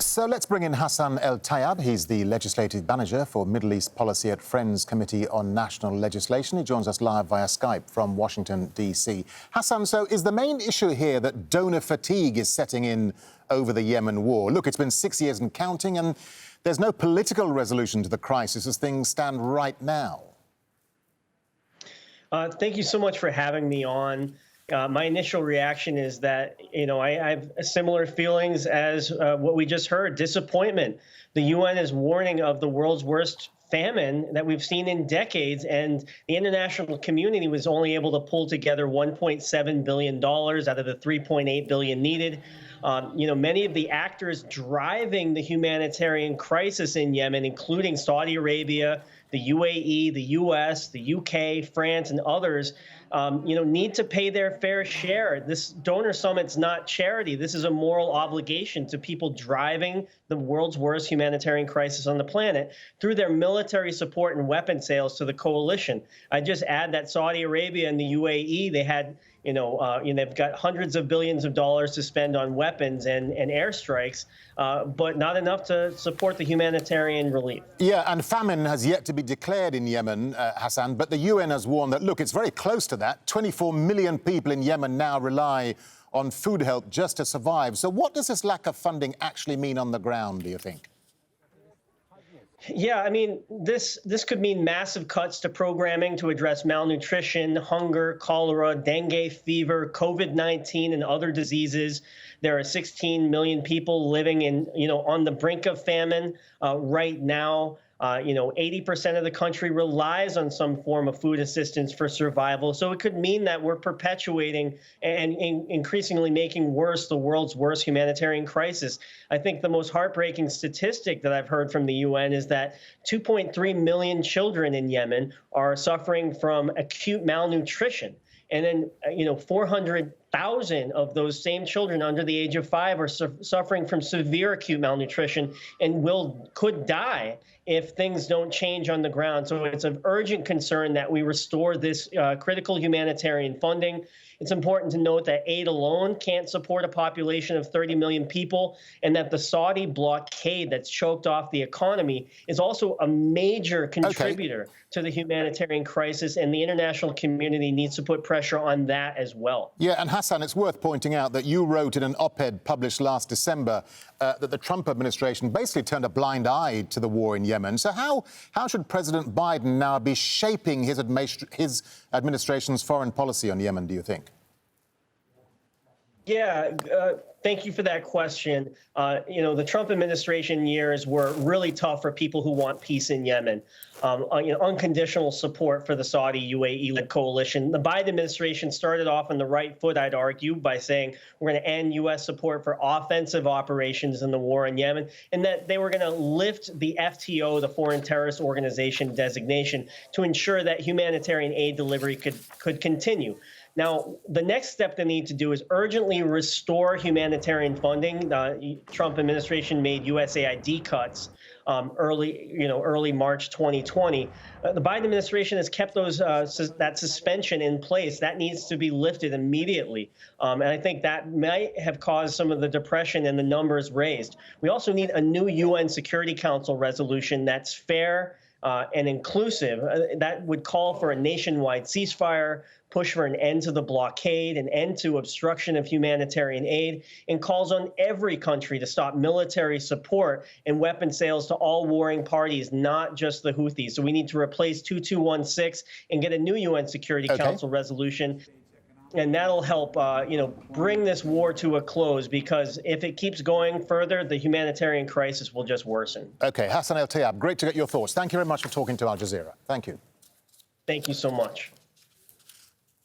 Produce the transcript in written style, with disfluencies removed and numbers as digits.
So let's bring in Hassan El-Tayyab. He's the Legislative Manager for Middle East Policy at Friends Committee on National Legislation. He joins us live via Skype from Washington, D.C. Hassan, so is the main issue here that donor fatigue is setting in over the Yemen war? Look, it's been 6 years and counting, and there's no political resolution to the crisis as things stand right now. Thank you so much for having me on. My initial reaction is that, I have similar feelings as what we just heard, disappointment. The UN is warning of the world's worst famine that we've seen in decades, and the international community was only able to pull together $1.7 billion out of the $3.8 billion needed. Many of the actors driving the humanitarian crisis in Yemen, including Saudi Arabia, the UAE, the US, the UK, France, and others, need to pay their fair share. This donor summit's not charity. This is a moral obligation to people driving the world's worst humanitarian crisis on the planet through their military support and weapon sales to the coalition. I just add that Saudi Arabia and the UAE, they had they've got hundreds of billions of dollars to spend on weapons and airstrikes, but not enough to support the humanitarian relief. Yeah, and famine has yet to be declared in Yemen, Hassan, but the UN has warned that, look, it's very close to that. 24 million people in Yemen now rely on food help just to survive. So what does this lack of funding actually mean on the ground, do you think? Yeah, I mean, this could mean massive cuts to programming to address malnutrition, hunger, cholera, dengue fever, COVID-19, and other diseases. There are 16 million people living in, on the brink of famine right now. 80% of the country relies on some form of food assistance for survival. So it could mean that we're perpetuating and increasingly making worse the world's worst humanitarian crisis. I think the most heartbreaking statistic that I've heard from the UN is that 2.3 million children in Yemen are suffering from acute malnutrition. And then, 400,000 of those same children under the age of 5 are suffering from severe acute malnutrition and could die if things don't change on the ground. So it's of urgent concern that we restore this critical humanitarian funding. It's important to note that aid alone can't support a population of 30 million people, and that the Saudi blockade that's choked off the economy is also a major contributor to the humanitarian crisis, and the international community needs to put pressure on that as well. Yeah, and Hassan, it's worth pointing out that you wrote in an op-ed published last December that the Trump administration basically turned a blind eye to the war in Yemen. So how should President Biden now be shaping his administration's foreign policy on Yemen, do you think? Yeah, thank you for that question. The Trump administration years were really tough for people who want peace in Yemen. Unconditional support for the Saudi UAE-led coalition. The Biden administration started off on the right foot, I'd argue, by saying we're going to end U.S. support for offensive operations in the war in Yemen, and that they were going to lift the FTO, the Foreign Terrorist Organization designation, to ensure that humanitarian aid delivery could continue. Now, the next step they need to do is urgently restore humanitarian funding. The Trump administration made USAID cuts early March 2020. The Biden administration has kept that suspension in place. That needs to be lifted immediately. And I think that might have caused some of the depression and the numbers raised. We also need a new UN Security Council resolution that's fair and inclusive. That would call for a nationwide ceasefire, push for an end to the blockade, an end to obstruction of humanitarian aid, and calls on every country to stop military support and weapon sales to all warring parties, not just the Houthis. So we need to replace 2216 and get a new UN Security Council resolution. And that'll help, bring this war to a close, because if it keeps going further, the humanitarian crisis will just worsen. OK, Hassan El-Tayyab, great to get your thoughts. Thank you very much for talking to Al Jazeera. Thank you. Thank you so much.